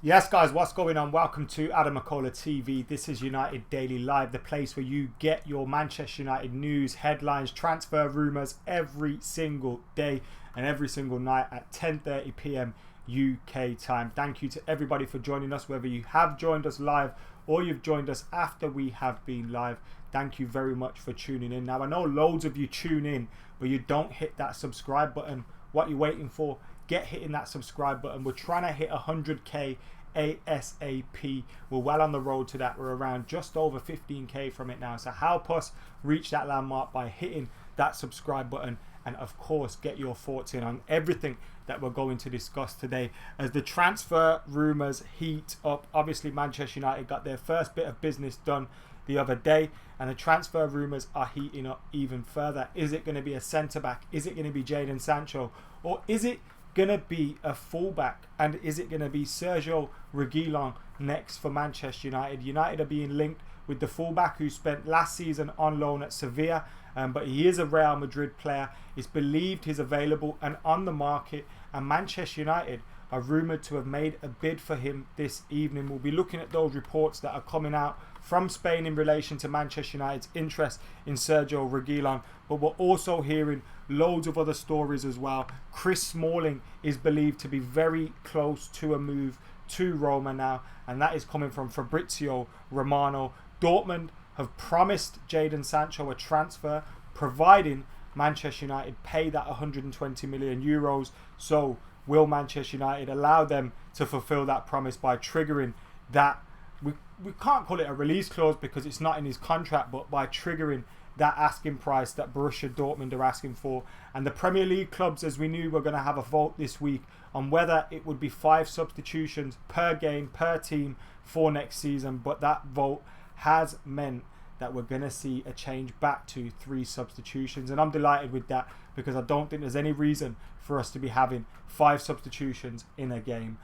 Yes, guys, what's going on? Welcome to AdamMcKola TV. This is United Daily Live, the place where you get your Manchester United news, headlines, transfer rumours every single day and every single night at 10:30 p.m. UK time. Thank you to everybody for joining us, whether you have joined us live or you've joined us after we have been live. Thank you very much for tuning in. Now, I know loads of you tune in, but you don't hit that subscribe button. What are you waiting for? Get hitting that subscribe button. We're trying to hit 100k ASAP. We're well on the road to that. We're around just over 15k from it now. So help us reach that landmark by hitting that subscribe button, and of course get your thoughts in on everything that we're going to discuss today as the transfer rumours heat up. Obviously Manchester United got their first bit of business done the other day, and the transfer rumours are heating up even further. Is it going to be a centre back? Is it going to be Jadon Sancho? Or is it going to be a fullback? And is it going to be Sergio Reguilon next for Manchester United? United are being linked with the fullback who spent last season on loan at Sevilla, but he is a Real Madrid player. It's believed he's available and on the market, and Manchester United are rumoured to have made a bid for him this evening. We'll be looking at those reports that are coming out from Spain in relation to Manchester United's interest in Sergio Reguilon, but we're also hearing loads of other stories as well. Chris Smalling is believed to be very close to a move to Roma now, and that is coming from Fabrizio Romano. Dortmund have promised Jadon Sancho a transfer, providing Manchester United pay that 120 million euros. So will Manchester United allow them to fulfill that promise by triggering that, we can't call it a release clause because it's not in his contract, but by triggering that asking price that Borussia Dortmund are asking for? And the Premier League clubs, as we knew, were going to have a vote this week on whether it would be 5 substitutions per game, per team for next season. But that vote has meant that we're going to see a change back to 3 substitutions. And I'm delighted with that because I don't think there's any reason for us to be having 5 substitutions in a game,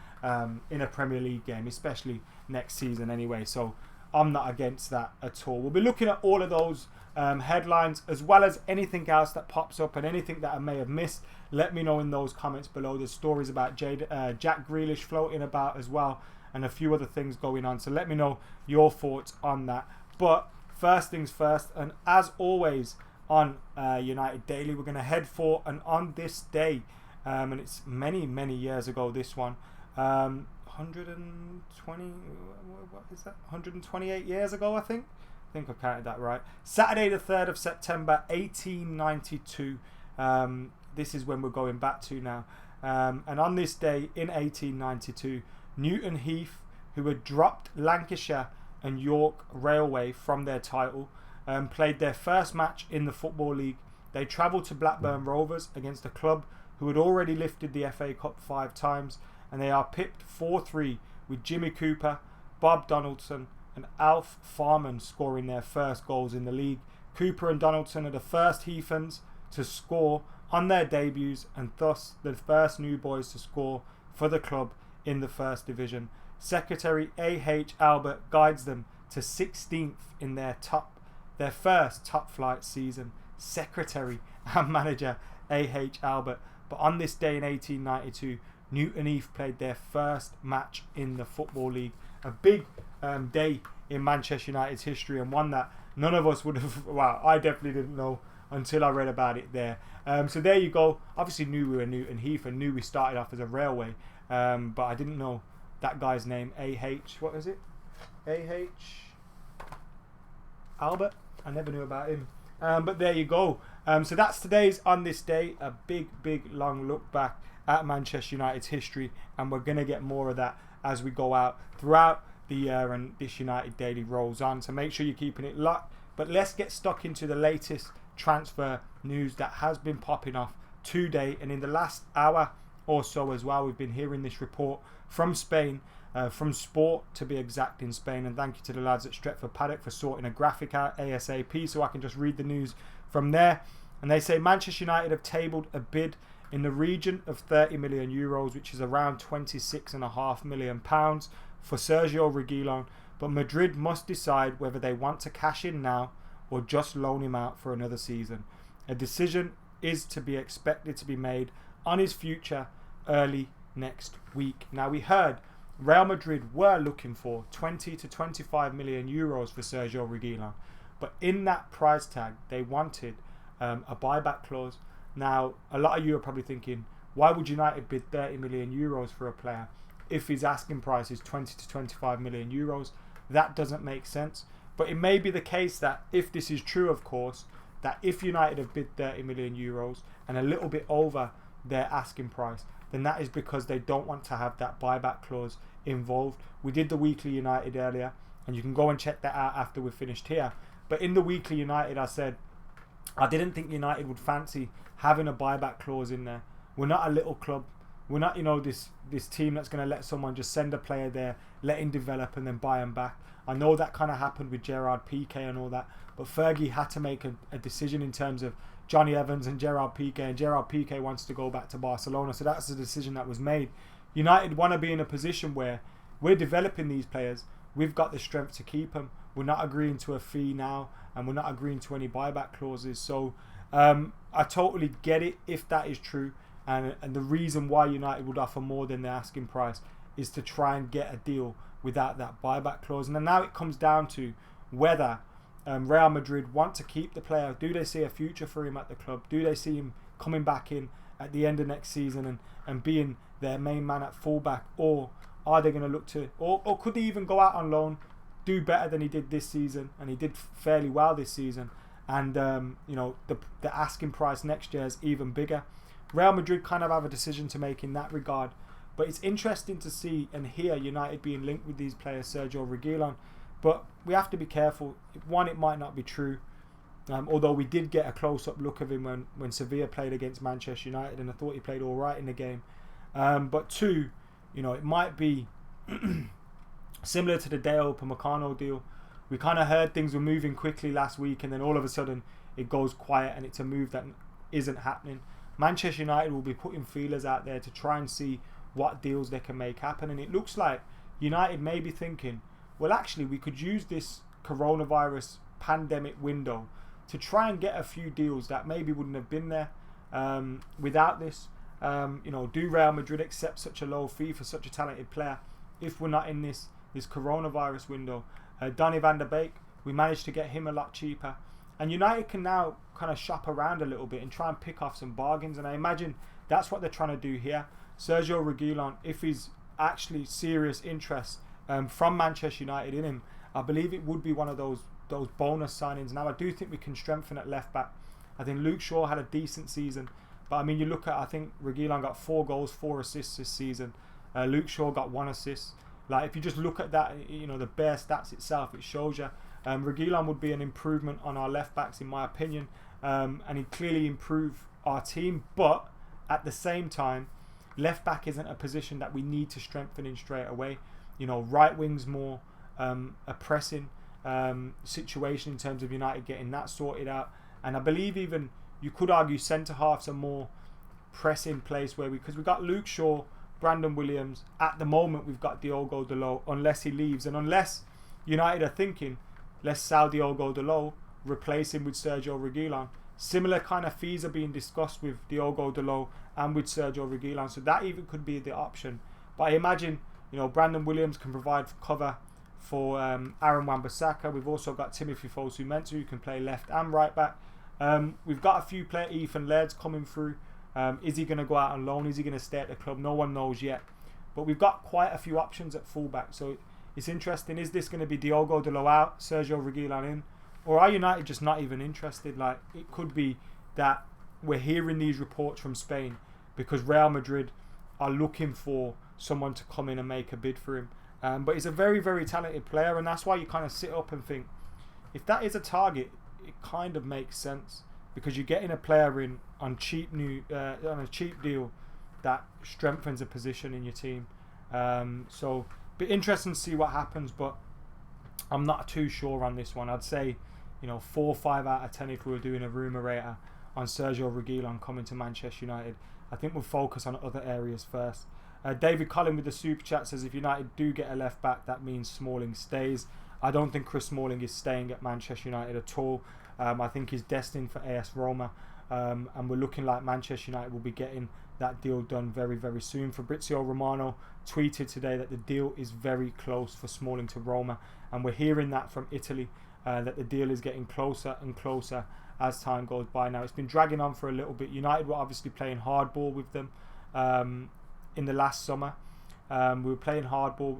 in a Premier League game, especially next season anyway. So I'm not against that at all. We'll be looking at all of those headlines as well as anything else that pops up and anything that I may have missed. Let me know in those comments below. There's stories about Jack Grealish floating about as well, and a few other things going on. So let me know your thoughts on that. But first things first, and as always on United Daily, we're going to head for and on this day, and it's many years ago, this one, 120, what is that, 128 years ago, I think I've counted that right. Saturday the 3rd of September 1892. This is when we're going back to now, and on this day in 1892, Newton Heath, who had dropped Lancashire and York Railway from their title, played their first match in the Football League. They travelled to Blackburn Rovers against a club who had already lifted the FA Cup 5 times, and they are pipped 4-3 with Jimmy Cooper, Bob Donaldson and Alf Farman scoring their first goals in the league. Cooper and Donaldson are the first Heathens to score on their debuts, and thus the first new boys to score for the club in the First Division. Secretary A.H. Albert guides them to 16th in their first top flight season. Secretary and manager A.H. Albert. But on this day in 1892, Newton Heath played their first match in the Football League. A big day in Manchester United's history, and one that none of us would have, well, I definitely didn't know until I read about it there. So there you go. Obviously knew we were Newton Heath and knew we started off as a railway, but I didn't know that guy's name. A.H. what is it? A.H. Albert. I never knew about him. But there you go. So that's today's On This Day, a big long look back at Manchester United's history, and we're going to get more of that as we go out throughout the year and this United Daily rolls on. So make sure you're keeping it locked. But let's get stuck into the latest transfer news that has been popping off today and in the last hour or so as well. We've been hearing this report from Spain, from Sport to be exact in Spain, and thank you to the lads at Stretford Paddock for sorting a graphic out ASAP so I can just read the news from there. And they say Manchester United have tabled a bid in the region of 30 million euros, which is around £26.5 million for Sergio Reguilon, but Madrid must decide whether they want to cash in now or just loan him out for another season. A decision is to be expected to be made on his future early next week. Now, we heard Real Madrid were looking for 20 to 25 million euros for Sergio Reguilon. But in that price tag, they wanted a buyback clause. Now, a lot of you are probably thinking, why would United bid 30 million euros for a player if his asking price is 20 to 25 million euros? That doesn't make sense. But it may be the case that if this is true, of course, that if United have bid 30 million euros and a little bit over their asking price, then that is because they don't want to have that buyback clause involved. We did the Weekly United earlier, and you can go and check that out after we're finished here. But in the Weekly United, I said I didn't think United would fancy having a buyback clause in there. We're not a little club. We're not, this team that's going to let someone just send a player there, let him develop, and then buy him back. I know that kind of happened with Gerard Piqué and all that, but Fergie had to make a decision in terms of Johnny Evans and Gerard Piqué, and Gerard Piqué wants to go back to Barcelona, so that's the decision that was made. United want to be in a position where we're developing these players. We've got the strength to keep them. We're not agreeing to a fee now, and we're not agreeing to any buyback clauses. So I totally get it if that is true. And the reason why United would offer more than their asking price is to try and get a deal without that buyback clause. And then now it comes down to whether Real Madrid want to keep the player. Do they see a future for him at the club? Do they see him coming back in at the end of next season and being their main man at fullback? Or are they going to look to, or could they even go out on loan, do better than he did this season? And he did fairly well this season. And, the asking price next year is even bigger. Real Madrid kind of have a decision to make in that regard. But it's interesting to see and hear United being linked with these players, Sergio Reguilon. But we have to be careful. One, it might not be true. Although we did get a close-up look of him when Sevilla played against Manchester United, and I thought he played all right in the game. But two, it might be similar to the Dale Upamecano deal. We kind of heard things were moving quickly last week, and then all of a sudden it goes quiet, and it's a move that isn't happening. Manchester United will be putting feelers out there to try and see what deals they can make happen. And it looks like United may be thinking, well, actually, we could use this coronavirus pandemic window to try and get a few deals that maybe wouldn't have been there without this. Do Real Madrid accept such a low fee for such a talented player if we're not in this coronavirus window? Donny van der Beek, we managed to get him a lot cheaper. And United can now kind of shop around a little bit and try and pick off some bargains. And I imagine that's what they're trying to do here. Sergio Reguilon, if he's actually serious interest from Manchester United in him, I believe it would be one of those bonus signings. Now, I do think we can strengthen at left back. I think Luke Shaw had a decent season. But, I mean, you look at, I think Reguilon got 4 goals, 4 assists this season. Luke Shaw got 1 assist. Like, if you just look at that, the bare stats itself, it shows you. Reguilon would be an improvement on our left backs, in my opinion, and he'd clearly improve our team. But at the same time, left back isn't a position that we need to strengthen in straight away. Right wing's more a pressing situation in terms of United getting that sorted out. And I believe even you could argue centre halves are more pressing place because we've got Luke Shaw, Brandon Williams. At the moment, we've got Diogo Dalot, unless he leaves, and unless United are thinking, let's sell Diogo Dalot, replace him with Sergio Reguilon. Similar kind of fees are being discussed with Diogo Dalot and with Sergio Reguilon, so that even could be the option. But I imagine, Brandon Williams can provide cover for Aaron Wan-Bissaka. We've also got Timothy Fosu-Mensah, who can play left and right back. We've got a few players, Ethan Laird's coming through. Is he going to go out on loan? Is he going to stay at the club? No one knows yet. But we've got quite a few options at fullback, so it's interesting. Is this going to be Diogo Dalot out, Sergio Reguilon in? Or are United just not even interested? Like, it could be that we're hearing these reports from Spain because Real Madrid are looking for someone to come in and make a bid for him. But he's a very, very talented player, and that's why you kind of sit up and think, if that is a target, it kind of makes sense because you're getting a player in on a cheap deal that strengthens a position in your team. So, be interesting to see what happens, but I'm not too sure on this one. I'd say, 4 or 5 out of 10 if we were doing a rumour rater on Sergio Reguilon coming to Manchester United. I think we'll focus on other areas first. David Collin with the super chat says, if United do get a left back, that means Smalling stays. I don't think Chris Smalling is staying at Manchester United at all. I think he's destined for AS Roma. and we're looking like Manchester United will be getting that deal done very, very soon. Fabrizio Romano tweeted today that the deal is very close for Smalling to Roma, and we're hearing that from Italy, that the deal is getting closer and closer as time goes by. Now, it's been dragging on for a little bit. United were obviously playing hardball with them in the last summer. We were playing hardball,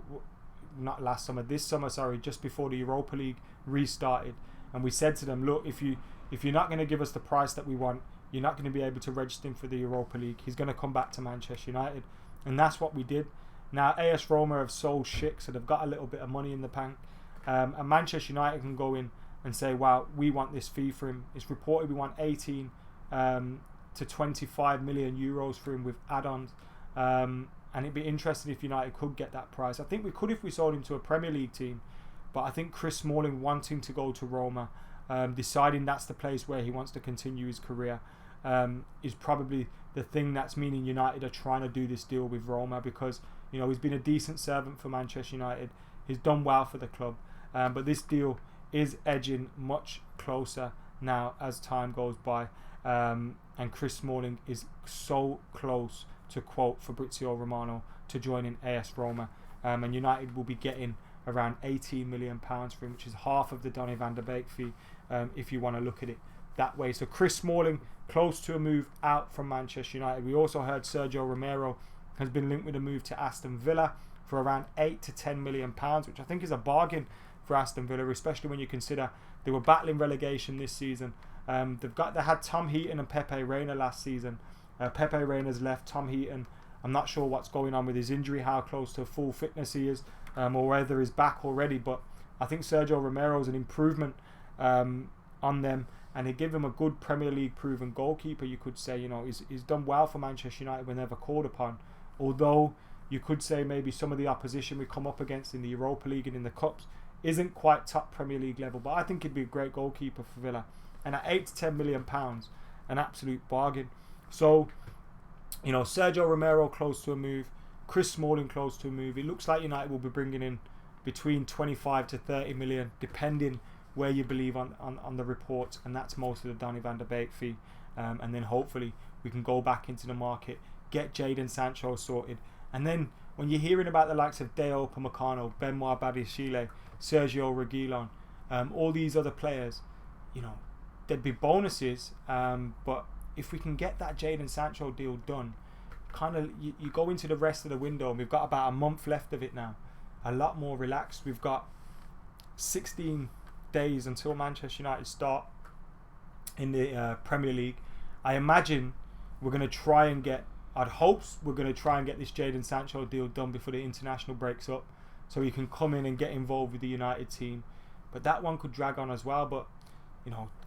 not last summer, this summer, sorry, just before the Europa League restarted, and we said to them, look, if you're not going to give us the price that we want, you're not going to be able to register him for the Europa League. He's going to come back to Manchester United, and that's what we did. Now, AS Roma have sold shit, so they've got a little bit of money in the bank, and Manchester United can go in and say, wow, we want this fee for him. It's reported we want 18 to 25 million euros for him with add-ons, and it'd be interesting if United could get that price. I think we could if we sold him to a Premier League team, but I think Chris Smalling wanting to go to Roma, deciding that's the place where he wants to continue his career, is probably the thing that's meaning United are trying to do this deal with Roma, because he's been a decent servant for Manchester United. He's done well for the club, but this deal is edging much closer now as time goes by, and Chris Smalling is so close, to quote Fabrizio Romano, to joining AS Roma, and United will be getting around £18 million for him, which is half of the Donny van der Beek fee, if you want to look at it that way. So Chris Smalling close to a move out from Manchester United. We also heard Sergio Romero has been linked with a move to Aston Villa for around £8 to £10 million, which I think is a bargain for Aston Villa, especially when you consider they were battling relegation this season. They had Tom Heaton and Pepe Reina last season. Pepe Reina's left. Tom Heaton, I'm not sure what's going on with his injury, how close to full fitness he is, or whether he's back already, but I think Sergio Romero is an improvement on them, and they give him a good Premier League proven goalkeeper, you could say. He's done well for Manchester United when never called upon, although you could say maybe some of the opposition we come up against in the Europa League and in the Cups isn't quite top Premier League level, but I think he'd be a great goalkeeper for Villa, and at £8 to £10 million, an absolute bargain. So, Sergio Romero close to a move, Chris Smalling close to a move. It looks like United will be bringing in between 25 to 30 million, depending where you believe on the reports, and that's most of the Donny van der Beek fee. And then hopefully we can go back into the market, get Jadon Sancho sorted, and then when you're hearing about the likes of Deo Upamecano, Benoit Badiashile, Sergio Reguilon, all these other players, there'd be bonuses, but if we can get that Jadon Sancho deal done, you go into the rest of the window, and we've got about a month left of it now, a lot more relaxed. We've got 16 days until Manchester United start in the Premier League. I imagine we're going to try and get, I'd hope we're going to try and get this Jadon Sancho deal done before the international breaks up, so he can come in and get involved with the United team. But that one could drag on as well. But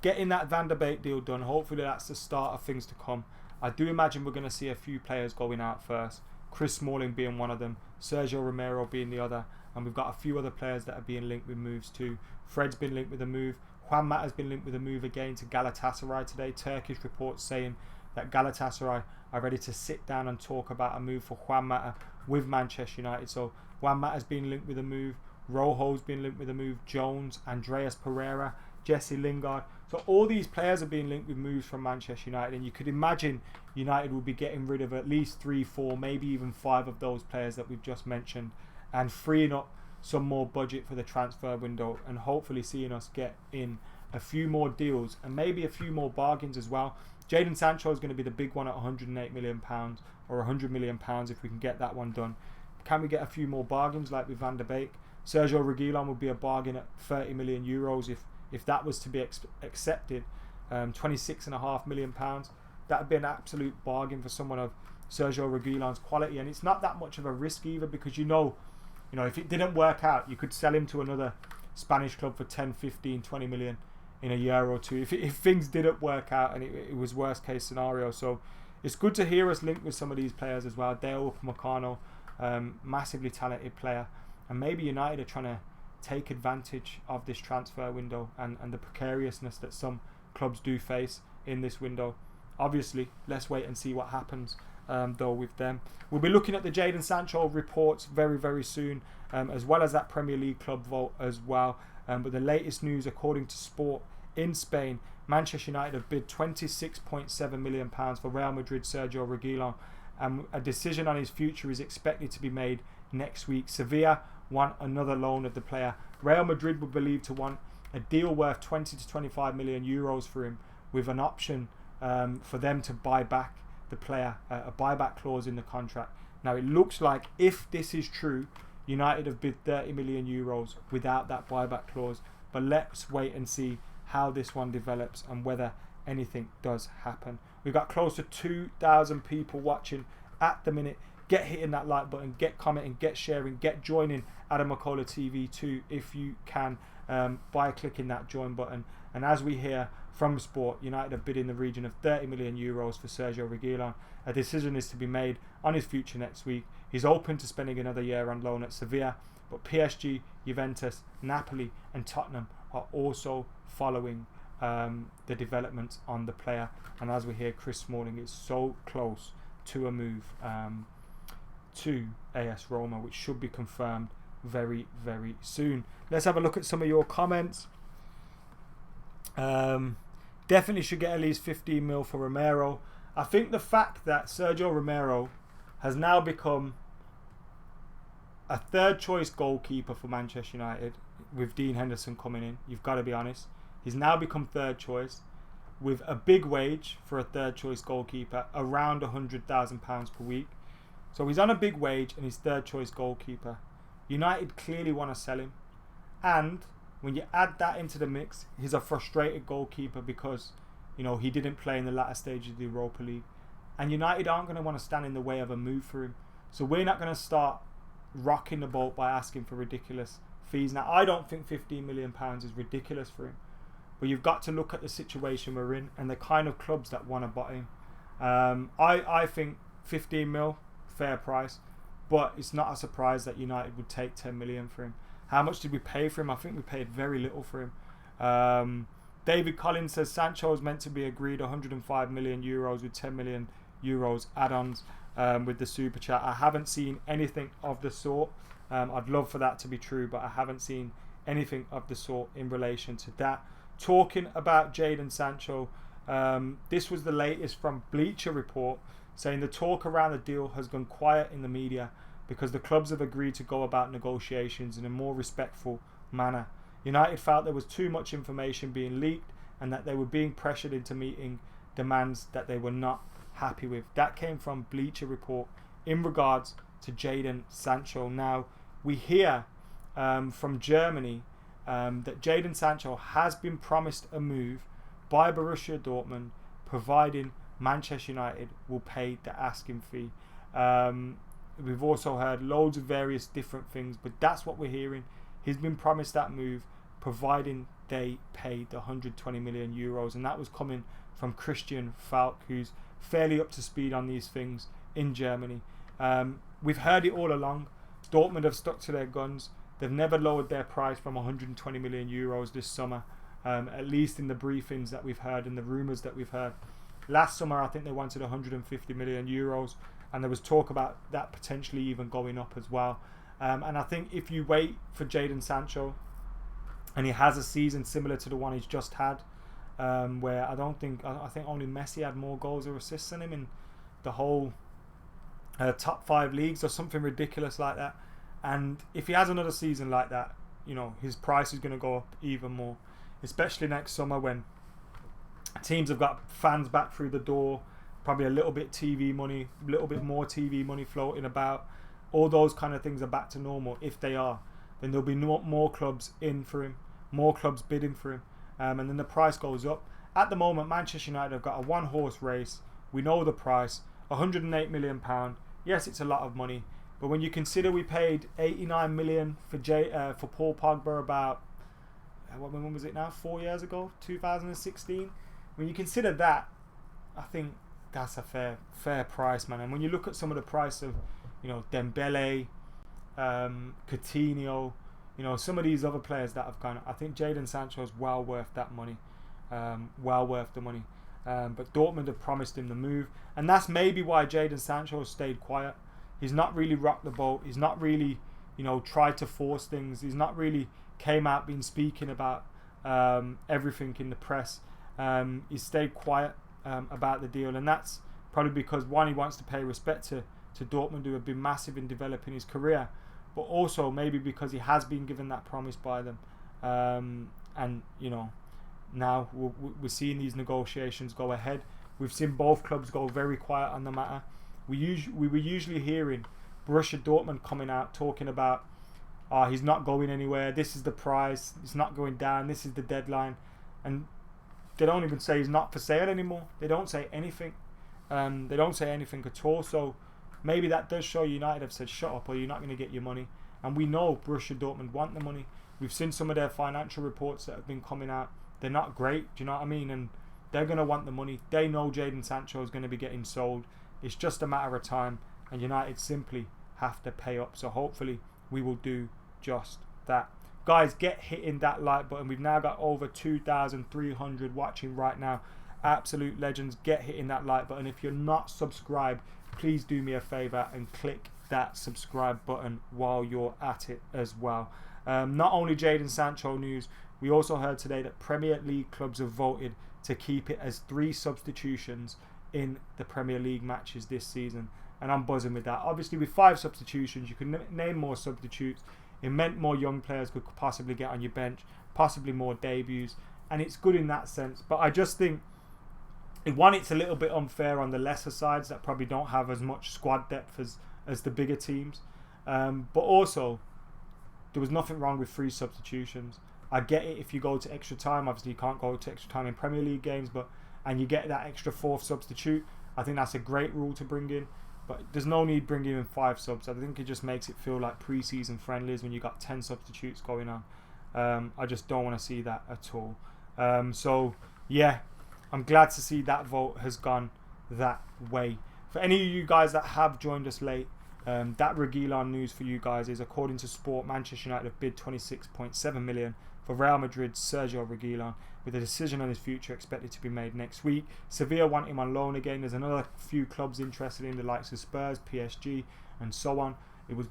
getting that Van der Beek deal done, hopefully that's the start of things to come. I do imagine we're going to see a few players going out first, Chris Smalling being one of them, Sergio Romero being the other, and we've got a few other players that are being linked with moves too. Fred's been linked with a move. Juan Mata's been linked with a move again to Galatasaray today. Turkish reports saying that Galatasaray are ready to sit down and talk about a move for Juan Mata with Manchester United. So Juan Mata's been linked with a move. Rojo's been linked with a move. Jones, Andreas Pereira, Jesse Lingard. So all these players are being linked with moves from Manchester United, and you could imagine United will be getting rid of at least 3, 4, maybe even 5 of those players that we've just mentioned, and freeing up some more budget for the transfer window, and hopefully seeing us get in a few more deals and maybe a few more bargains as well. Jadon Sancho is going to be the big one at £108 million or £100 million if we can get that one done. Can we get a few more bargains like with Van der Beek? Sergio Reguilon would be a bargain at €30 million if that was to be accepted. £26.5 million. That would be an absolute bargain for someone of Sergio Reguilon's quality, and it's not that much of a risk either, because if it didn't work out, you could sell him to another Spanish club for 10, 15, 20 million in a year or two if things didn't work out and it was worst case scenario. So it's good to hear us linked with some of these players as well. Deo Upamecano, massively talented player, and maybe United are trying to take advantage of this transfer window and the precariousness that some clubs do face in this window. Obviously, let's wait and see what happens though with them. We'll be looking at the Jadon Sancho reports very, very soon, as well as that Premier League club vote as well. But the latest news, according to Sport in Spain, Manchester United have bid £26.7 million for Real Madrid Sergio Reguilon, and a decision on his future is expected to be made next week. Sevilla want another loan of the player. Real Madrid would believe to want a deal worth 20 to 25 million euros for him, with an option for them to buy back the player, a buyback clause in the contract. Now it looks like, if this is true, United have bid 30 million euros without that buyback clause, but let's wait and see how this one develops and whether anything does happen. We've got close to 2,000 people watching at the minute. Get hitting that like button, get commenting, get sharing, get joining AdamMcKola TV too if you can, by clicking that join button. And as we hear from Sport, United have bid in the region of 30 million euros for Sergio Reguilon. A decision is to be made on his future next week. He's open to spending another year on loan at Sevilla, but PSG, Juventus, Napoli and Tottenham are also following the developments on the player. And as we hear, Chris Smalling is so close to a move to AS Roma, which should be confirmed very, very soon. Let's have a look at some of your comments. Definitely should get at least 15 mil for Romero. I think the fact that Sergio Romero has now become a third choice goalkeeper for Manchester United, with Dean Henderson coming in, you've got to be honest, he's now become third choice with a big wage for a third choice goalkeeper, around £100,000 per week. So he's on a big wage and he's third choice goalkeeper. United clearly want to sell him, and when you add that into the mix, he's a frustrated goalkeeper because, you know, he didn't play in the latter stages of the Europa League, and United aren't going to want to stand in the way of a move for him. So we're not going to start rocking the boat by asking for ridiculous fees. Now, I don't think £15 million is ridiculous for him, but you've got to look at the situation we're in and the kind of clubs that want to buy him. I think 15 mil, fair price, but it's not a surprise that United would take 10 million for him. How much did we pay for him? I think we paid very little for him. David Collins says Sancho is meant to be agreed 105 million euros with 10 million euros add-ons with the super chat. I haven't seen anything of the sort. I'd love for that to be true, but I haven't seen anything of the sort in relation to that. Talking about Jadon Sancho, this was the latest from Bleacher Report, saying the talk around the deal has gone quiet in the media because the clubs have agreed to go about negotiations in a more respectful manner. United felt there was too much information being leaked and that they were being pressured into meeting demands that they were not happy with. That came from Bleacher Report in regards to Jadon Sancho. Now, we hear from Germany that Jadon Sancho has been promised a move by Borussia Dortmund, providing Manchester United will pay the asking fee. We've also heard loads of various different things, but that's what we're hearing. He's been promised that move, providing they pay the 120 million euros, and that was coming from Christian Falk, who's fairly up to speed on these things in Germany. We've heard it all along. Dortmund have stuck to their guns. They've never lowered their price from 120 million euros this summer, at least in the briefings that we've heard and the rumours that we've heard. Last summer, I think they wanted 150 million euros, and there was talk about that potentially even going up as well. And I think if you wait for Jadon Sancho, and he has a season similar to the one he's just had, where I think only Messi had more goals or assists than him in the whole top 5 leagues or something ridiculous like that. And if he has another season like that, you know, his price is going to go up even more, especially next summer when teams have got fans back through the door, probably a little bit TV money, a little bit more TV money floating about. All those kind of things are back to normal. If they are, then there'll be more clubs in for him, more clubs bidding for him, and then the price goes up. At the moment, Manchester United have got a one-horse race. We know the price, £108 million. Yes, it's a lot of money, but when you consider we paid 89 million for Paul Pogba about, when was it now? 4 years ago, 2016. When you consider that, I think that's a fair price, man. And when you look at some of the price of, you know, Dembele, Coutinho, you know, some of these other players that have gone, I think Jadon Sancho is well worth that money, well worth the money. But Dortmund have promised him the move, and that's maybe why Jadon Sancho stayed quiet. He's not really rocked the boat. He's not really, you know, tried to force things. He's not really came out been speaking about everything in the press. He's stayed quiet about the deal, and that's probably because, one, he wants to pay respect to Dortmund, who have been massive in developing his career, but also maybe because he has been given that promise by them. And now we're seeing these negotiations go ahead. We've seen both clubs go very quiet on the matter. We were usually hearing Borussia Dortmund coming out talking about, he's not going anywhere, this is the price, it's not going down, this is the deadline, and they don't even say he's not for sale anymore. They don't say anything. They don't say anything at all. So maybe that does show United have said, shut up or you're not going to get your money. And we know Borussia Dortmund want the money. We've seen some of their financial reports that have been coming out. They're not great, do you know what I mean? And they're going to want the money. They know Jadon Sancho is going to be getting sold. It's just a matter of time, and United simply have to pay up. So hopefully we will do just that. Guys, get hitting that like button. We've now got over 2,300 watching right now. Absolute legends. Get hitting that like button. If you're not subscribed, please do me a favor and click that subscribe button while you're at it as well. Not only Jadon Sancho news, we also heard today that Premier League clubs have voted to keep it as 3 substitutions in the Premier League matches this season, and I'm buzzing with that. Obviously with 5 substitutions you can name more substitutes. It meant more young players could possibly get on your bench, possibly more debuts, and it's good in that sense. But I just think, one, it's a little bit unfair on the lesser sides that probably don't have as much squad depth as the bigger teams, but also there was nothing wrong with 3 substitutions. I get it if you go to extra time. Obviously you can't go to extra time in Premier League games, and you get that extra 4th substitute. I think that's a great rule to bring in, but there's no need bringing in 5 subs. I think it just makes it feel like pre-season friendlies when you got 10 substitutes going on. I just don't want to see that at all. So yeah, I'm glad to see that vote has gone that way. For any of you guys that have joined us late, that Reguilon news for you guys is, according to Sport, Manchester United have bid 26.7 million for Real Madrid's Sergio Reguilon, with a decision on his future expected to be made next week. Sevilla want him on loan again. There's another few clubs interested in, the likes of Spurs, PSG and so on. It was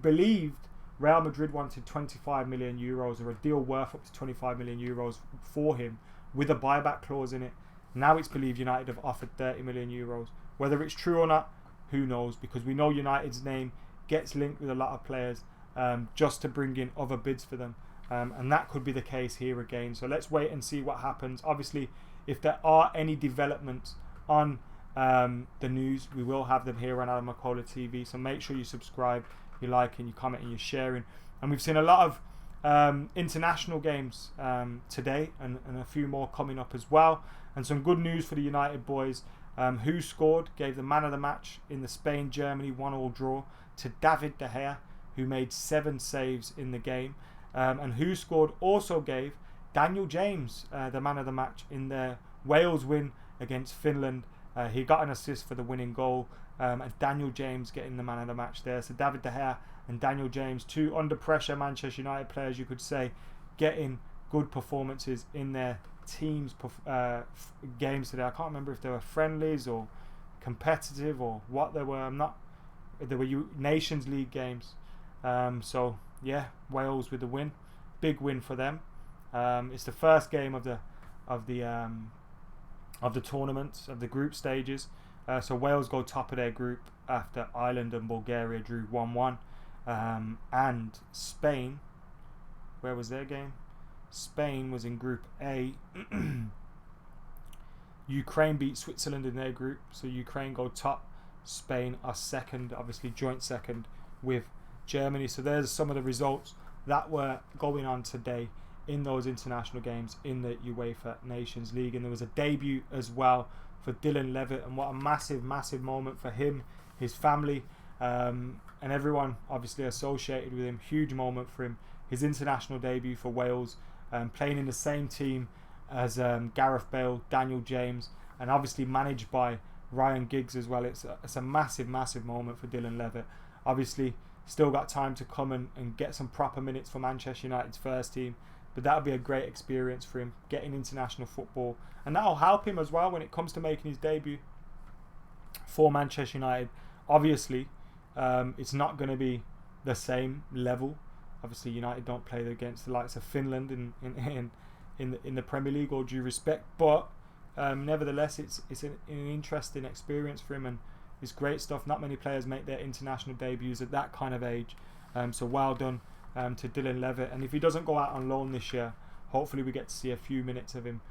believed Real Madrid wanted 25 million euros, or a deal worth up to 25 million euros for him with a buyback clause in it. Now it's believed United have offered 30 million euros. Whether it's true or not, who knows, because we know United's name gets linked with a lot of players just to bring in other bids for them. And that could be the case here again. So let's wait and see what happens. Obviously, if there are any developments on the news, we will have them here on AdamMcKola TV. So make sure you subscribe, you like, and you comment, and you're sharing. And we've seen a lot of international games today, and a few more coming up as well. And some good news for the United boys. Who scored gave the man of the match in the Spain-Germany 1-1 draw to David De Gea, who made 7 saves in the game. And Who Scored also gave Daniel James the man of the match in their Wales win against Finland. He got an assist for the winning goal, and Daniel James getting the man of the match there. So David De Gea and Daniel James, 2 under pressure Manchester United players, you could say, getting good performances in their teams games today. I can't remember if they were friendlies or competitive or what they were. They were Nations League games. So yeah, Wales with the win, big win for them. It's the first game of the tournament, of the group stages. So Wales go top of their group after Ireland and Bulgaria drew 1-1, and Spain, where was their game? Spain was in Group A. Ukraine beat Switzerland in their group, so Ukraine go top. Spain are second, obviously joint second with Germany. So there's some of the results that were going on today in those international games in the UEFA Nations League. And there was a debut as well for Dylan Levitt, and what a massive moment for him, his family, and everyone obviously associated with him. Huge moment for him, his international debut for Wales, playing in the same team as Gareth Bale, Daniel James, and obviously managed by Ryan Giggs as well. It's a massive moment for Dylan Levitt. Obviously still got time to come and get some proper minutes for Manchester United's first team, but that'll be a great experience for him, getting international football, and that'll help him as well when it comes to making his debut for Manchester United. Obviously it's not going to be the same level. Obviously United don't play against the likes of Finland in the Premier League, all due respect. But nevertheless, it's an interesting experience for him, and it's great stuff. Not many players make their international debuts at that kind of age. So well done to Dylan Levitt. And if he doesn't go out on loan this year, hopefully we get to see a few minutes of him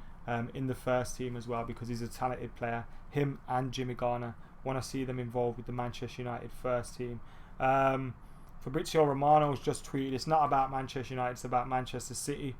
in the first team as well, because he's a talented player. Him and Jimmy Garner, want to see them involved with the Manchester United first team. Fabrizio Romano's just tweeted, it's not about Manchester United, it's about Manchester City.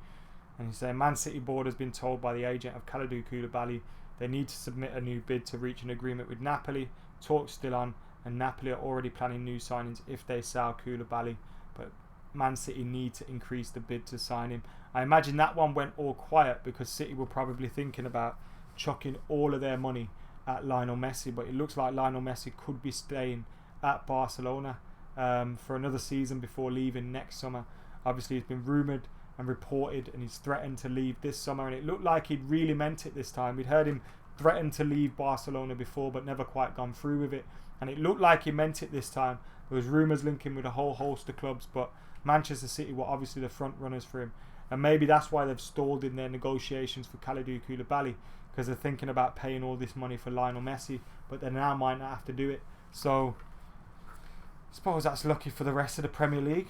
And he's saying, Man City board has been told by the agent of Kalidou Koulibaly they need to submit a new bid to reach an agreement with Napoli. Talks still on, and Napoli are already planning new signings if they sell Koulibaly. But Man City need to increase the bid to sign him. I imagine that one went all quiet because City were probably thinking about chucking all of their money at Lionel Messi. But it looks like Lionel Messi could be staying at Barcelona for another season before leaving next summer. Obviously, he's been rumoured and reported, and he's threatened to leave this summer, and it looked like he'd really meant it this time. We'd heard him threaten to leave Barcelona before, but never quite gone through with it, and it looked like he meant it this time. There was rumours linking with a whole host of clubs, but Manchester City were obviously the front runners for him, and maybe that's why they've stalled in their negotiations for Kalidou Koulibaly, because they're thinking about paying all this money for Lionel Messi, but they now might not have to do it. So I suppose that's lucky for the rest of the Premier League.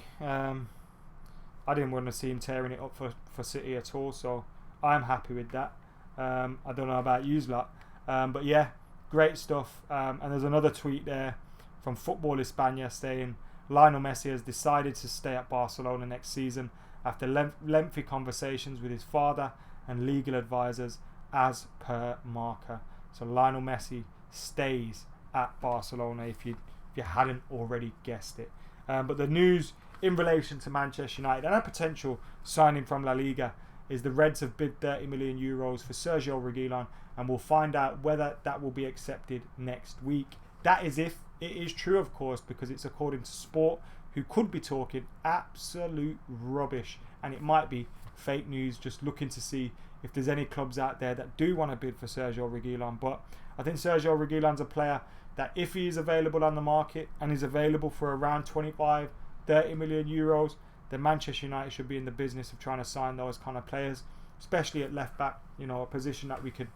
I didn't want to see him tearing it up for City at all, so I'm happy with that. I don't know about you lot, but yeah, great stuff. And there's another tweet there from Football España saying Lionel Messi has decided to stay at Barcelona next season after lengthy conversations with his father and legal advisors, as per Marca. So Lionel Messi stays at Barcelona, if you hadn't already guessed it. But the news in relation to Manchester United and a potential signing from La Liga is the Reds have bid €30 million for Sergio Reguilon, and we'll find out whether that will be accepted next week. That is if it is true, of course, because it's according to Sport, who could be talking absolute rubbish, and it might be fake news, just looking to see if there's any clubs out there that do want to bid for Sergio Reguilon. But I think Sergio Reguilon's a player that if he is available on the market and is available for around 25, 30 million euros, then Manchester United should be in the business of trying to sign those kind of players, especially at left back, a position that we could,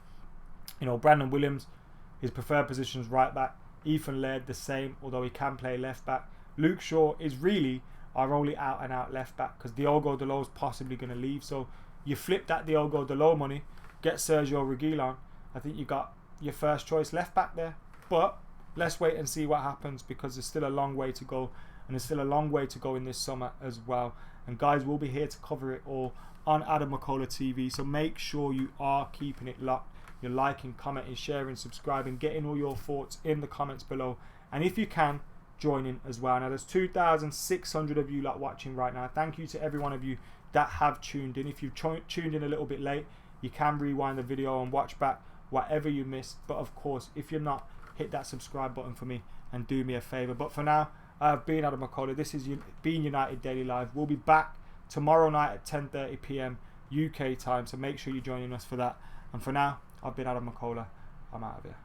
Brandon Williams, his preferred position is right back. Ethan Laird the same, although he can play left back. Luke Shaw is really our only out and out left back, because Diogo Dalot is possibly going to leave. So you flip that Diogo Dalot money, get Sergio Reguilon, I think you got your first choice left back there. But let's wait and see what happens, because there's still a long way to go. And there's still a long way to go in this summer as well. And guys, we'll be here to cover it all on AdamMcKola TV. So make sure you are keeping it locked. You're liking, commenting, sharing, subscribing, getting all your thoughts in the comments below. And if you can, join in as well. Now, there's 2,600 of you lot watching right now. Thank you to every one of you that have tuned in. If you've tuned in a little bit late, you can rewind the video and watch back whatever you missed. But of course, if you're not, hit that subscribe button for me and do me a favour. But for now, I've been AdamMcKola. This is Being United Daily Live. We'll be back tomorrow night at 10:30 PM UK time, so make sure you're joining us for that. And for now, I've been AdamMcKola. I'm out of here.